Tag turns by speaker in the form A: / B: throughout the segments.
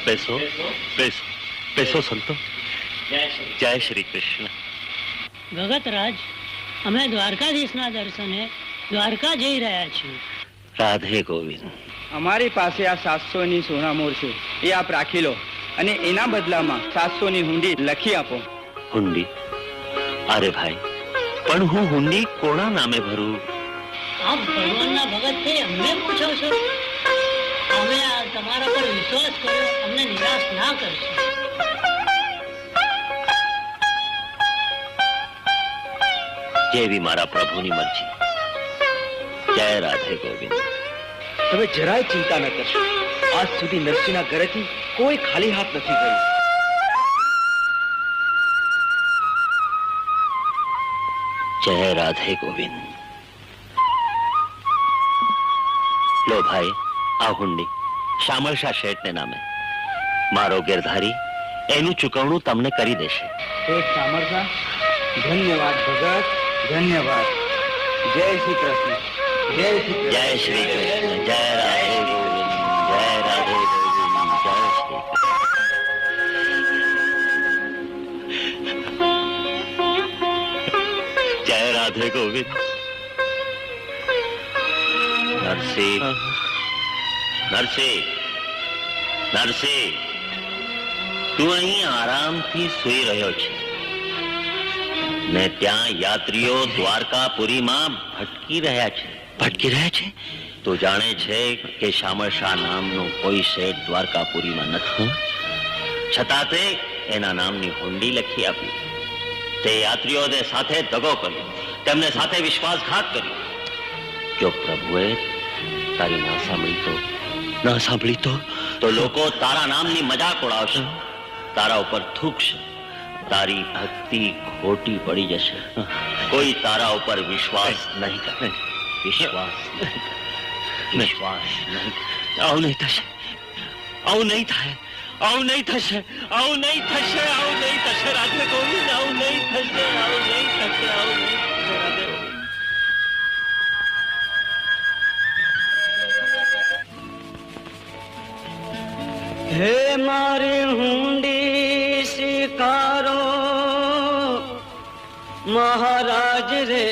A: બેસો બેસો બેસો સંતો. જય શ્રી કૃષ્ણ.
B: ભગતરાજ, અમે દ્વારકાધીશના દર્શને દ્વારકા જઈ રહ્યા છીએ.
A: રાધે ગોવિંદ.
C: અમારી પાસે આ 700ની સોનામોર છે, એ આપ રાખી લો અને એના બદલામાં 700ની હુંડી લખી આપો.
A: હુંડી? અરે ભાઈ, પણ હું હુંડી કોના નામે ભરું?
B: આપ ભગવાનના ભગત થઈ અમને પૂછો છો? અમે તમારા પર વિશ્વાસ કર્યો, અમને નિરાશ ના કરશો.
A: જેવી મારા પ્રભુની મરજી. જય રાધે ગોવિંદ.
D: તમે જરાય ચિંતા ન કરશો. આજ સુધી નરસિંહના ઘરેથી કોઈ ખાલી હાથ નથી ગયું.
A: જય રાધે ગોવિંદ. લો ભાઈ, આ હુંડી શામળશા શેઠને નામે. મારો ગેરધારી એનું ચૂકવણું તમને કરી દેશે.
C: સામરસા, ધન્યવાદ ભગત, ધન્યવાદ. જય શ્રી કૃષ્ણ. જય શ્રી કૃષ્ણ.
A: જય શ્રી કૃષ્ણ. જય રાધે ગોવિંદ. જય રાધે ગોવિંદ. જય શ્રી કૃષ્ણ. જય રાધે ગોવિંદ. નરસિંહ, નરસિંહ, નરસિંહ, તું અહીં આરામથી સૂઈ રહ્યો છે ને ત્યાં યાત્રીઓ દ્વારકાપુરીમાં ભટકી રહ્યા છે. ભટકી રહ્યા છે? તું જાણે છે કે શામળશા નામનો કોઈ શેઠ દ્વારકાપુરીમાં નથી, છતાં તે એના નામની હુંડી લખી આપી. તે યાત્રીઓને સાથે દગો કર્યો, તેમને સાથે વિશ્વાસઘાત કર્યો. જો પ્રભુએ તારી ના સાંભળી તો લોકો તારા નામની મજાક ઉડાવશે, તારા ઉપર થૂકશે, તારી ભક્તિ ખોટી પડી જશે. કોઈ તારા ઉપર વિશ્વાસ નહીં કરે. વિશ્વાસ નહીં. આવું નહીં થશે, આવું નહીં થાય, આવું નહીં થશે, આવું નહીં થશે, આવું નહીં થશે. રાધે ગોવિંદ, આવું નહીં થશે, આવું નહીં થશે, આવું નહીં થશે. રાધે ગોવિંદ.
C: હે મારી હુંડી સ્વીકારો મહારાજ રે,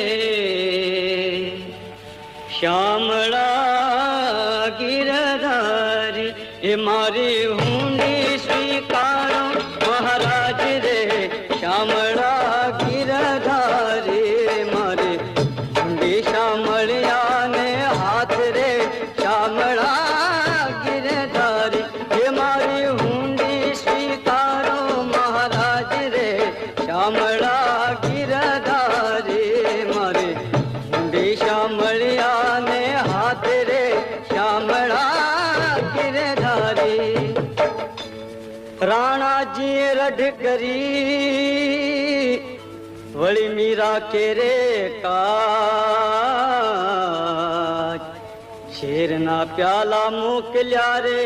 C: શ્યામળા ગિરધારી. હે મારી હુંડી સ્વીકારો મહારાજ રે, શ્યામળા ગિરધારી. મારી હુંડી શામળિયા ને હાથ રે, શ્યામળા ગિરધારી. હે મારી હુંડી સ્વીકારો મહારાજ રે, શ્યામળા ગિરધારી. મારી હુંડી શામળિયા ને હાથ રે, શ્યામળા ગિરધારી. રાણાજીએ રઢ કરી વળી મીરા કેરે કાજ. શેરના પ્યાલા મોકલ્યા રે,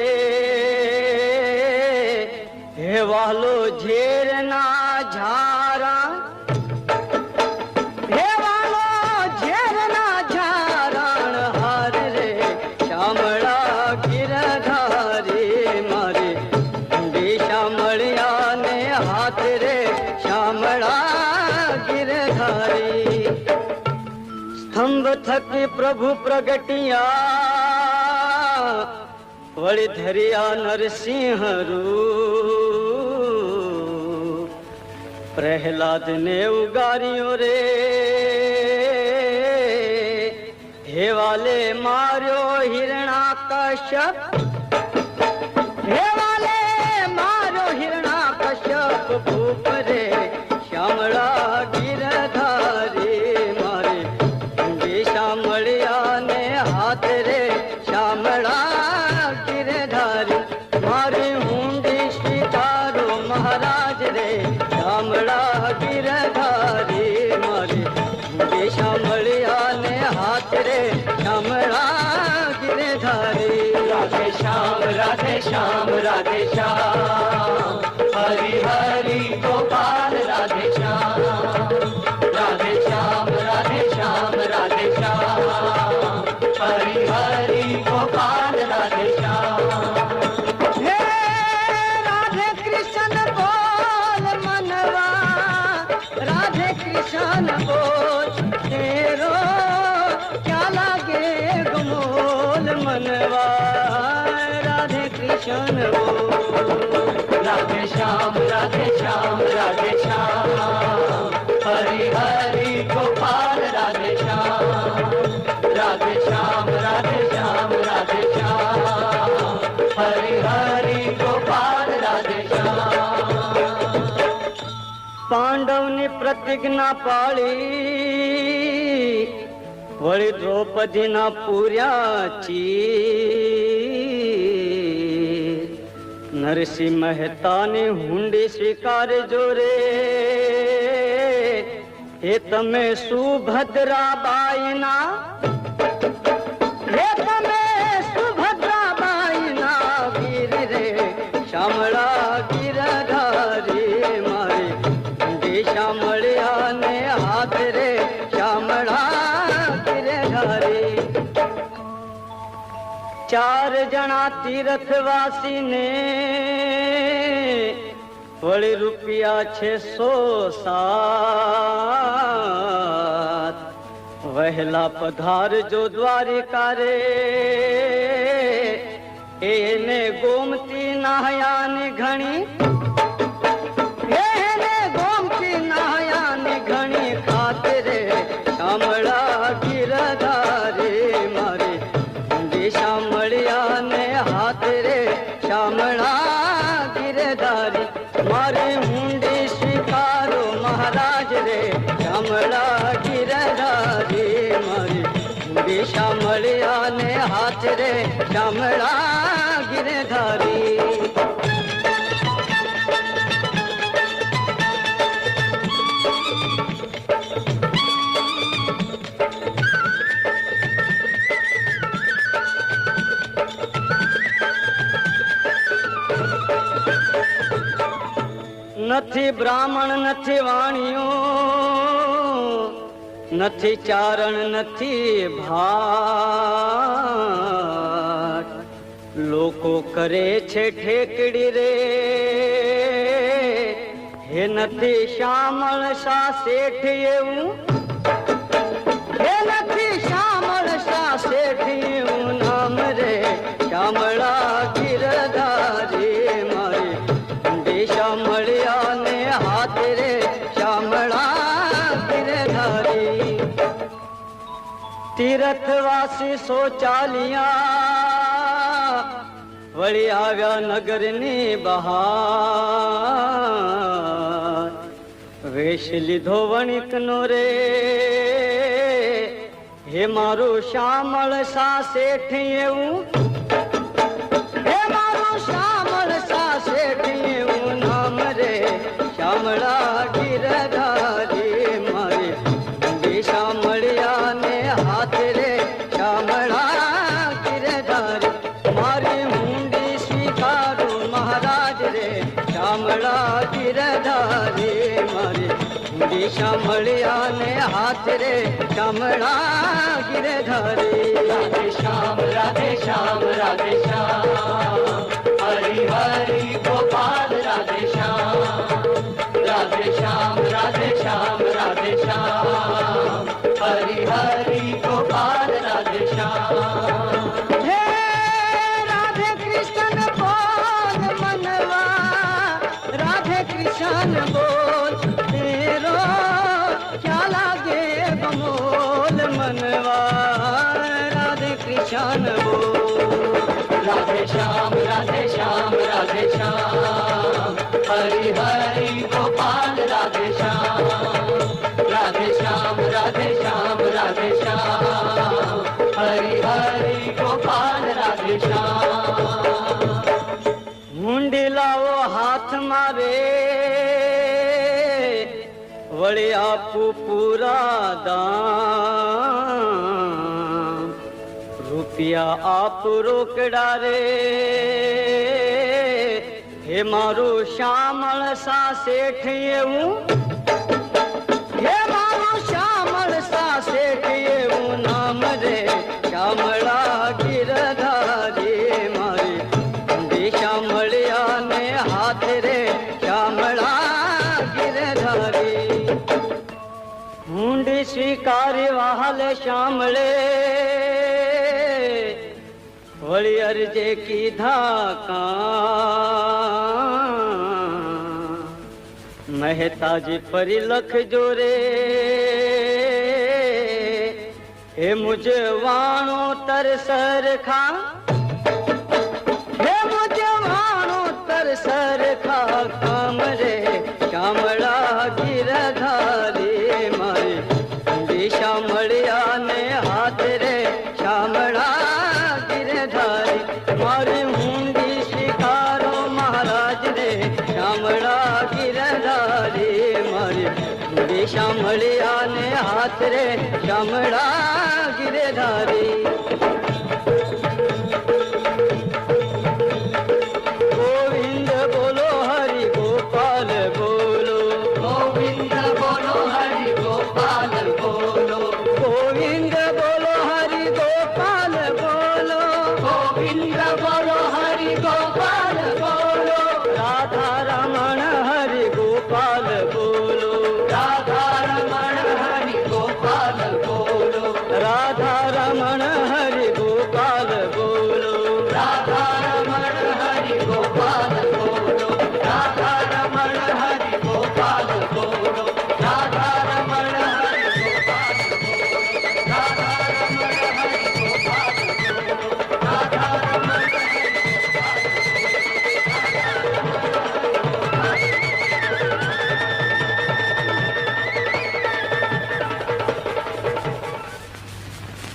C: હે વાલો ઝેરના ઝારા. હે વાલો ઝેરના ઝારાણ હાર રે, શ્યામળા ગિરધારી. મારી હુંડી શામળિયા ને હાથ રે, શ્યામળા ગિરધારી. સ્તંભ થકી પ્રભુ પ્રગટિયા, વળી ધરિયા નરસિંહ રૂપ. પ્રહલાદ ને ઉગાર્યો રે, હે વાલે માર્યો હિરણાકશ્યપ. હે વાલે માર્યો હિરણાકશ્યપ ભૂપ રે, શ્યામળા ગિરધારી. મારી હુંડી શામળિયા ને હાથ રે, શ્યામળા ગિરધારી. મારી હુંડી સ્વીકારો મહારાજ રે, શ્યામળા ગિરધારી. મારી હુંડી શામળિયા ને હાથ રે, શ્યામળા ગિરધારી. રાધે શ્યામ, રાધે શ્યામ, રાધે શ્યામ, હરિ હરિ ગોપાલ. રાધે શ્યામ, રાધે શ્યામ, રાધે શ્યામ, રાધે શ્યામ, હરિ હરિ ગોપાલ. રાધે શ્યામ. હે कृष्ण बोल।
E: राधे श्याम राधे श्याम राधे श्याम, हरि हरि गोपाल राधे श्याम। राधे श्याम राधे श्याम राधे श्याम, हरि हरि गोपाल राधे श्याम।
C: પાંડવની પ્રતિજ્ઞા પાળી વળી દ્રૌપદીના પૂર્યા ચીર નરસિંહ મહેતાની હુંડી સ્વીકારજો રે હે તમે સુભદ્રાબાઈના હે તમે સુભદ્રાબાઈના વીર રે શામળા ગિરધારી મારી શામળિયા ને હાથ રે શામળા ગિરધારી ચાર જણા તીર્થવાસી ને વળી રૂપિયા 607 વહેલા પધારજો દ્વારિકા રે એને ગોમતી નાહયાની ઘણી શામળા ગિરધારે મારે શામળિયા ને હાથ રે શામળા ગિરધારી મારે હુંડી સ્વીકારો મહારાજ રે શામળા ગિરધારી મારી હુંડી શામળિયા ને હાથ રે શામળા ગિરધારી નથી બ્રાહ્મણ નથી વાણિયો નથી ચારણ નથી ભાટ લોકો કરે છે ઠેકડી રે હે નથી શ્યામળ શાહ શેઠ એવું હે નથી શ્યામળ શાહ શેઠ એવું નામ રે શ્યામળા ગિરધારી મારી શામળિયા ને હાથ રે શામળા ગિરધારી તીર્થવાસી શૌચાલિયા વળી આવ્યા નગરની બહાર વેશ લીધો વણિકનો રે હે મારું શ્યામળ શાહ શેઠ એવું હે મારું શ્યામળ શાહ શેઠ એવું નામ રે શામળા ગિરધારી મારી શામળિયા ને હાથ રે શામળા ગિરધારી મારી હુંડી સ્વીકારો મહારાજ રે શામળા ગિરધારી મારી હુંડી શામળિયા ને હાથ રે શામળા ગિરધારી
E: राधे श्याम राधे श्याम राधे श्याम, हरि हरि गोपाल राधे श्याम। राधे श्याम राधे श्याम राधे श्याम, हरि हरि गोपाल राधे श्याम।
C: हे राधे कृष्ण बोल मनवा राधे कृष्ण बोल तेरो क्या लागे बमोल मनवा राधे कृष्ण बोल।
E: राधे श्याम राधे श्याम राधे श्याम, हरि हरि गोपाल राधे श्याम। राधे श्याम राधे श्याम राधे श्याम, हरि हरि गोपाल राधे श्याम।
C: मुंडी लावो हाथ मारे वળી આપું પૂરા દામ રૂપિયા આપ રોકડા રે હે મારું શ્યામળ શાહ શેઠ એવું હે મારું શ્યામળ શાહ શેઠ એવું નામ રે શ્યામળા ગિરધારી મારી શ્યામળિયા ને હાથ રે શ્યામળા ગિરધારી हुंडी स्वीकारी वाहल श्यामले
E: वળી અરજે કીધા કાં મહેતાજી ફરી લખજો રે હે મુજ વાણો તર સરખા હે મુજ વાણો તર સરખા કામ રે શામળા ગિરધારી મારી દિશા મળ્યા ને હાથ રે શામળા ગિરધારી મારી હુંડી શિકારો મહારાજ રે શામળા ગિરધારી મારી દિશા મળ્યા ને હાથ રે શામળા ગિરધારી ગોવિંદ બોલો હરિ ગોપાલ બોલો ગોવિંદ બોલો હરિ ગોપાલ બોલો ગોવિંદ બોલો હરિ ગોપાલ બોલો ગોવિંદ બોલો હરિ ગોપાલ